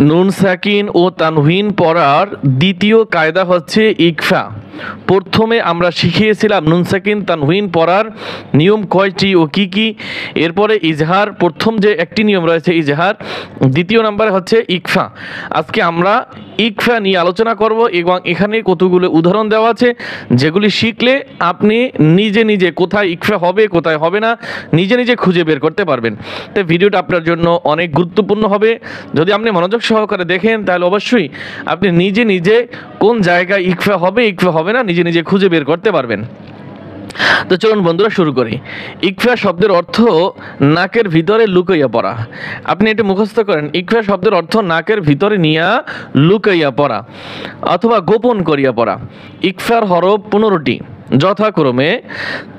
নুন সাকিন ও তানউইন পড়ার দ্বিতীয় কায়দা হচ্ছে ইকফা। প্রথমে আমরা শিখিয়েছিলাম নুন সাকিন তানউইন পড়ার নিয়ম কয়টি ও কি কি। এরপরে ইজহার, প্রথম যে একটি নিয়ম রয়েছে ইজহার, দ্বিতীয় নম্বরে হচ্ছে ইকফা। আজকে আমরা ইকফা নিয়ে আলোচনা করব এবং এখানে কতগুলো উদাহরণ দেওয়া আছে যেগুলি শিখলে আপনি নিজে নিজে কোথায় ইকফা হবে কোথায় হবে না নিজে নিজে খুঁজে বের করতে পারবেন। তো ভিডিওটা আপনার জন্য অনেক গুরুত্বপূর্ণ হবে। যদি আপনি মনোযোগ সহকারে দেখেন তাহলে অবশ্যই আপনি নিজে নিজে কোন জায়গায় ইকফা হবে না নিজে নিজে খুঁজে বের করতে পারবেন। তো চলুন বন্ধুরা শুরু করি। ইকফা শব্দের অর্থ নাকের ভিতরে লুকাইয়া পড়া। আপনি এটা মুখস্থ করেন, ইকফা শব্দের অর্থ নাকের ভিতরে নিয়া লুকাইয়া পড়া অথবা গোপন করিয়া পড়া। ইকফার হরফ 15টি, যথাক্রমে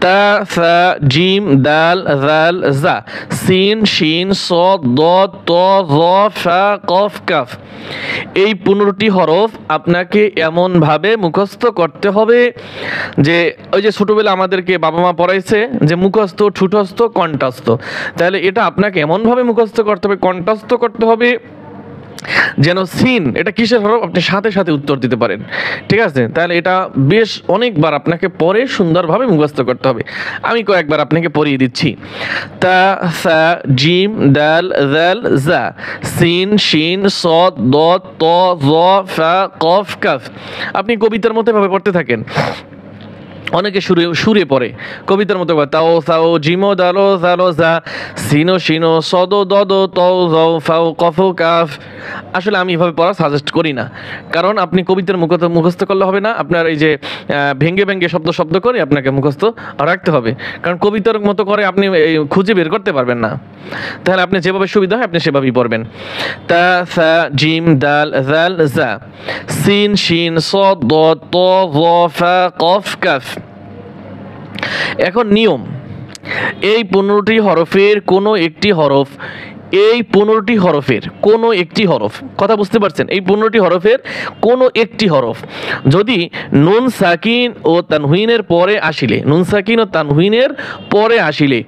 তা, সা, জিম, দাল, জাল, জা, সিন, শিন, সদ, দদ, ত, জ, ফা, কফ, কাফ। এই 15টি হরফ আপনাকে এমনভাবে মুখস্থ করতে হবে যে ওই যে ছোটোবেলা আমাদেরকে বাবা মা পড়াইছে যে মুখস্থ, ঠুটস্থ, কণ্ঠস্থ। তাহলে এটা আপনাকে এমনভাবে মুখস্থ করতে হবে, কণ্ঠস্থ করতে হবে যেন সিন এটা কিসের হরফ আপনি সাথে সাথে উত্তর দিতে পারেন। ঠিক আছে, তাহলে এটা বেশ অনেকবার আপনাকে পরে সুন্দরভাবে মুখস্থ করতে হবে। আমি কয়েকবার আপনাকে পড়িয়ে দিচ্ছি। তা, সা, জিম, দাল, জাল, জা, সিন, শিন, সদ, দদ, ত, জ, ফা, কফ, কাফ। আপনি কবিতার মতো ভাবে পড়তে থাকেন। অনেকে সুরে পড়ে কবিতার মতো, তাও সাও জিমো দালো জালো জা, সিনো শিনো সদো দদো তও জও ফাও কফ কাফ। আসলে আমি এভাবে পড়া সাজেস্ট করি না, কারণ আপনি কবিতার মুখস্থ করলে হবে না, আপনার এই যে ভেঙ্গে ভেঙ্গে শব্দ করে আপনাকে মুখস্থ রাখতে হবে, কারণ কবিতার মতো করে আপনি খুঁজে বের করতে পারবেন না। তাহলে আপনি যেভাবে সুবিধা হয় আপনি সেভাবেই পড়বেন। তা, সা, জিম, দাল, জাল, জা, সিন, শিন, সদ, দদ, ত, জ, ফা, কফ, কাফ। এখন নিয়ম, এই 15টি হরফের কোনো একটি হরফ, এই 15টি হরফের কোনো একটি হরফ, কথা বুঝতে পারছেন, এই 15টি হরফের কোনো একটি হরফ যদি নুন সাকিন ও তানউইনের পরে আসিলে, নুন সাকিন ও তানউইনের পরে আসিলে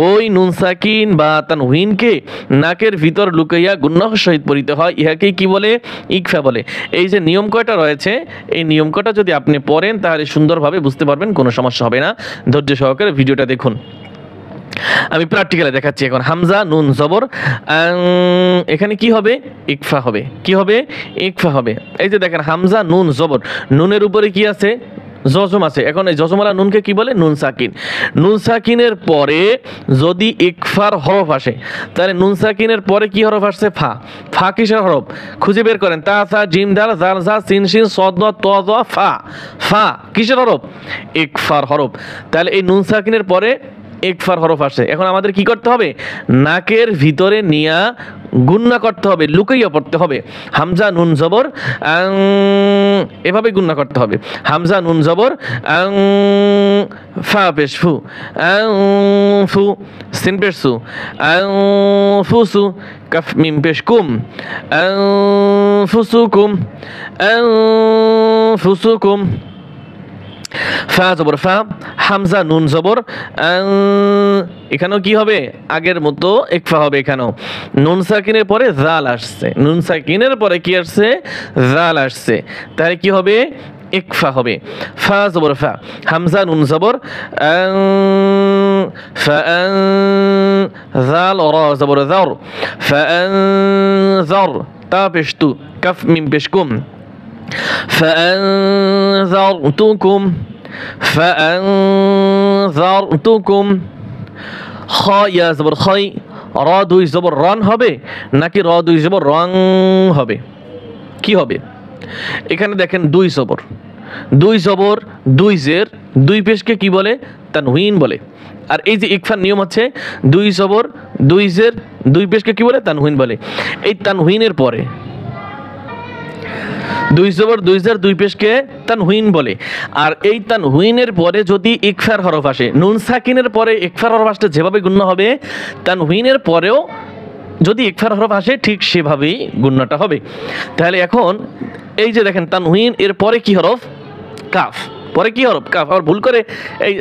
ওই নুন সাকিন বা তানউইনকে নাকের ভিতর লুকাইয়া গুন্নাহ সহিত পড়িতে হয়। ইহাকেই কি বলে? ইকফা বলে। এই যে নিয়ম কয়টা রয়েছে, এই নিয়ম কয়টা যদি আপনি পড়েন তাহলে সুন্দরভাবে বুঝতে পারবেন, কোনো সমস্যা হবে না। ধৈর্য সহকারে ভিডিওটা দেখুন। আমি প্র্যাকটিক্যালে দেখাচ্ছি। এখন হামজা নুন জবর, এখানে কি হবে? ইকফা হবে। কি হবে? ইকফা হবে। এই যে দেখেন হামজা নুন জবর, নুনের উপরে কি আছে? জজম আছে। এখন এই জজমওয়ালা নুনকে কি বলে? নুন সাকিন। নুন সাকিনের পরে যদি ইকফার হরফ আসে তাহলে নুন সাকিনের পরে কি হরফ আসছে? ফা। ফা কিসের হরফ? খুঁজে বের করেন। তা, সা, জিম, দাল, জাল, জা, সিন, শিন, সদ, দ, ত, জ, ফা। ফা কিসের হরফ? ইকফার হরফ। তাহলে এই নুন সাকিনের পরে ইকফার হরফ আসে। এখন আমাদের কি করতে হবে? নাকের ভিতরে নিয়া গুন্না করতে হবে, লুকাইয়া পড়তে হবে। হামজা নুন জবর, এভাবে গুন্না করতে হবে। হামজা নুন জবর, ফা পেশ ফু, ফু, সিন পেশ সু, ফুসু, কাফ মিম পেশ কুম, ফুসুকুম, ফুসুকুম। ফা জবর ফা, হামজা নুন জবর, এখানেও কি হবে? আগের মতো ইকফা হবে। এখানেও নুন সাকিনের পরে জাল আসছে, নুন সাকিনের পরে কি আসছে? জাল আসছে। তাহলে কি হবে? ইকফা হবে। ফা জবর ফা, হামজা নুন জবর, ফা, জাল র জবর জার, ফা, জার, তা পেশ তু, কাফ মিম পেশ কুম, فأنذرتكم، فأنذرتكم। খ ইয়া জবর খই, র দুই জবর রন হবে নাকি র দুই জবর রং হবে? কি হবে? এখানে দেখেন দুই জবর, দুই জবর, দুই জের, দুই পেশকে কি বলে? তানউইন বলে। আর এই যে ইকফার নিয়ম হচ্ছে দুই জবর, দুই জের, দুই পেশকে কি বলে? তানউইন বলে। এই তানউইনের পরে দুই জবর, দুই জের, দুই পেশকে তানউইন বলে। আর এই তানউইনের পরে যদি ইকফার হরফ আসে, নুন সাকিনের পরে ইকফার হরফ আসলে যেভাবে গুণ্য হবে, তানউইনের পরেও যদি ইকফার হরফ আসে ঠিক সেভাবেই গুণ্যটা হবে। তাহলে এখন এই যে দেখেন তানউইন এর পরে কি হরফ? কাফ। পরে কি হরফ কাফ, আর ভুল করে এই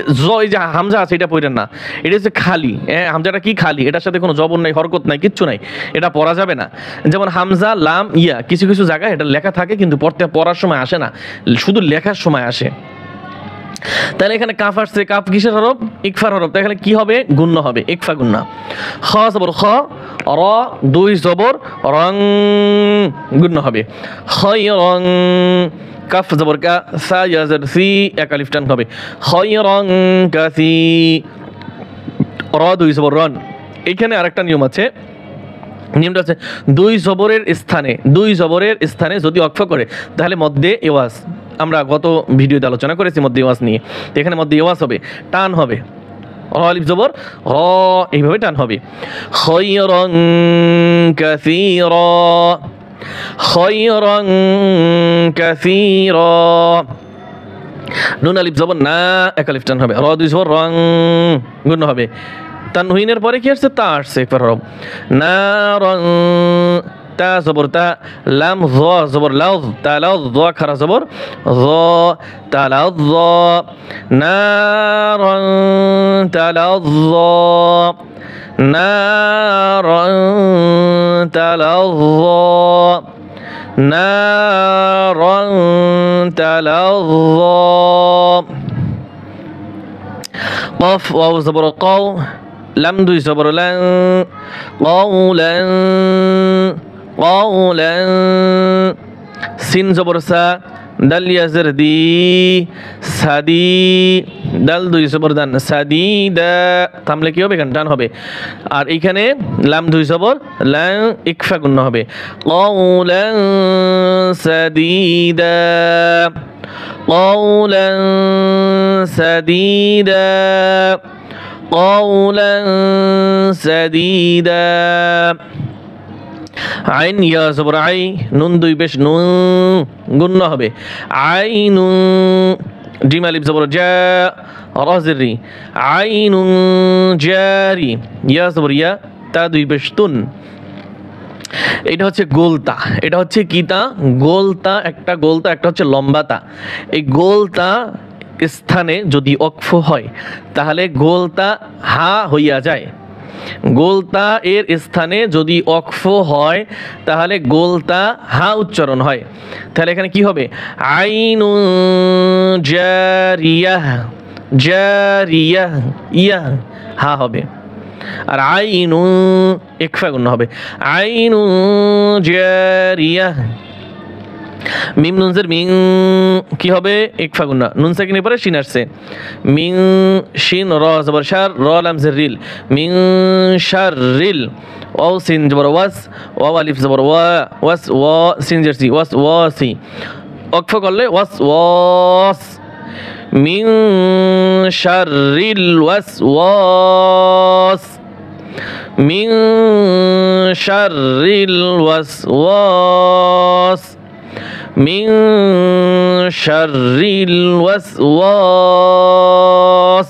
এই যে হামজা আছে এটা পড়েন না, এটা হচ্ছে খালি। হ্যাঁ, হামজাটা কি খালি, এটার সাথে কোনো জবর নাই, হরকত নাই, কিচ্ছু নাই, এটা পড়া যাবে না। যেমন হামজা লাম ইয়া, কিছু কিছু জায়গায় এটা লেখা থাকে কিন্তু পড়ার সময় আসে না, শুধু লেখার সময় আসে। তাহলে এখানে কাফ আসছে, কাফ কিসের হরফ? ইকফার হরফ। তাহলে কি হবে? গুণ্য হবে, ইকফা গুণ্য। খ জবর খ, র দুই জবর রং, গুণ্য হবে খয়রং। কাফ জবর কা, সা ইয়াজের সি, এক আলিফ টান হবে খয়রং কাসি। র দুই জবর রন। এইখানে আরেকটা নিয়ম আছে, নিয়মটা হচ্ছে দুই জবরের স্থানে যদি অক্ফ করে তাহলে মধ্যে এওয়াজ, আমরা গত ভিডিওতে আলোচনা করেছি মধ্যে এওয়াজ নিয়ে। এখানে মধ্যে এওয়াজ হবে, টান হবে, র আলিফ জবর র, এইভাবে টান হবে খয়রং কাসীরা, খয়রং কাসীরা। নুন আলিফ জবর না, এক আলিফ টান হবে, র দুই জবর রং, গুণ হবে। তানউইনের পরে কি আসছে? তা আসছে একবার হরফ, নারং, তা জবর তা, লাম য জবর লাউ, তা লাউ য খারা জবর য, তা লাউ য, নারং তা লাউ য, নারং তা লাউ য, নারং তা লাউ য। কফ ওয়াও জবর কও, লাম দুই জবর লাং, কওলাং, কওলাং। সিন জবর সা, দাল ইয়াজের দি, সাদি, দাল দুই জবর দান, সাদিদা। থামলে কি হবে? এখানে টান হবে। আর এইখানে লাম দুই জবর লাং, ইকফা গুণ্য হবে কওলাং সাদিদা, কওলাং সাদিদা, কওলাং সাদিদা। আইন ইয়া জবর আই, নুন দুই পেশ নুন, গুণ্য হবে আইনুন। জিম আলিফ জবর জা, রা জের রি, আইনুন জারি, ইয়া জবর ইয়া, তা দুই পেশ তুন। এটা হচ্ছে গোলতা, এটা হচ্ছে কি তা? গোলতা, একটা গোলতা, একটা হচ্ছে লম্বাতা। এই গোলতা স্থানে যদি অক্ফ হয় তাহলে গোলতা হা হইয়া যায়। গোলতা এর স্থানে যদি অক্ফ হয় তাহলে গোলতা হা উচ্চারণ হয়। তাহলে এখানে কি হবে? আইনুন জারিয়াহ, জারিয়াহ, ইয়া হা হবে। আর আইনুন ইকফা গুণ্য হবে আইনুন জারিয়াহ। মিম নুনজের মিং কি হবে? ইকফা গুণ্য। নুন সাকিনের পরে শিন আসছে, মিং শিন র জবর শার, র লাম জের রিল, মিং শার রিল। ওয়াও সিন জবর ওয়াস, ওয়াও আলিফ জবর ওয়া, ওয়াস ওয়া সিন জের সি, ওয়াস ওয়াসি। অক্ফ করলে ওয়াস ওয়াস, মিং শাররিল ওয়াস ওয়াস, মিং শাররিল ওয়াস ওয়াস, মিং শাররিল ওয়াস ওয়াস।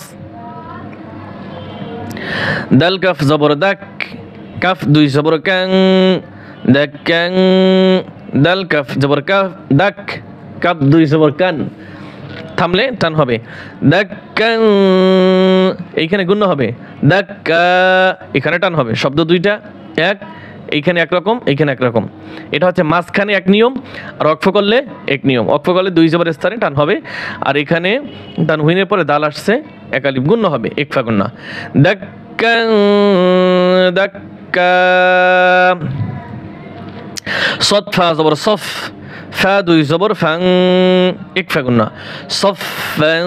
দাল কাফ জবর দাক, কাফ দুই জবর কাং, দাক কাং। দাল কাফ জবর কাফ দাক, কাফ দুই জবর কান। থামলে টান হবে দাক্কান, এইখানে গুণ্য হবে দাক্কা, এখানে টান হবে। শব্দ দুইটা এক, এইখানে একরকম, এইখানে একরকম। এটা হচ্ছে মাঝখানে এক নিয়ম, আর অক্ফ করলে এক নিয়ম। অক্ফ করলে দুই জবরের স্থানে টান হবে, আর এখানে তানউইনের পরে দাল আসছে, এক আলিফ গুণ্য হবে, ইকফা গুণ্য। দাক্কান দাক্কা। সদ ফা জবর সফ, ফা দুই জবর ফাং, ইকফা গুণ্য সফাং।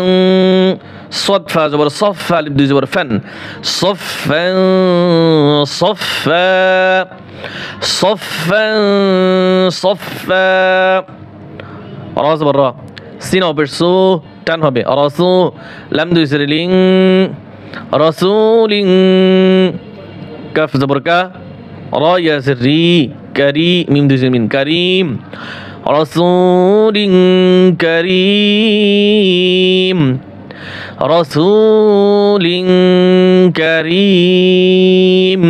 সদ ফা জবর সফ, আলিফ দুই জবর ফান, সফাং সফা, সফাং সফা। র জবর র, সিন অপের সু, টান হবে রসু, লাম দুই জের লিং, রসুলিং। কাফ জবর কা, র ইয়া জের রি, কারি, মিম দুই জের মিন, কারিম। রসুলিং কারীম, রসুলিং কারীম,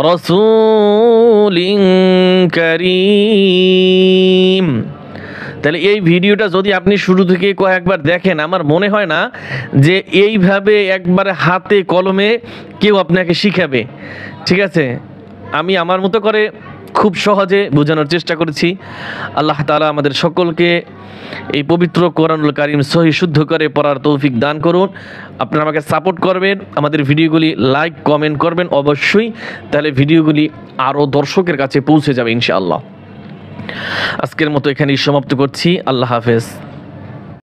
রসুলিং কারীম। তাহলে এই ভিডিওটা যদি আপনি শুরু থেকে কয়েকবার দেখেন, আমার মনে হয় না যে এইভাবে একবারে হাতে কলমে কেউ আপনাকে শিখাবে। ঠিক আছে, আমি আমার মতো করে খুব সহজে বোঝানোর চেষ্টা করেছি। আল্লাহ তাআলা আমাদের সকলকে এই পবিত্র কোরআনুল কারীম সহি শুদ্ধ করে পড়ার তৌফিক দান করুন। আপনারা আমাকে সাপোর্ট করবেন, আমাদের ভিডিওগুলি লাইক কমেন্ট করবেন অবশ্যই, তাহলে ভিডিওগুলি আরও দর্শকের কাছে পৌঁছে যাবে ইনশাআল্লাহ। আজকের মতো এখানেই সমাপ্ত করছি। আল্লাহ হাফেজ।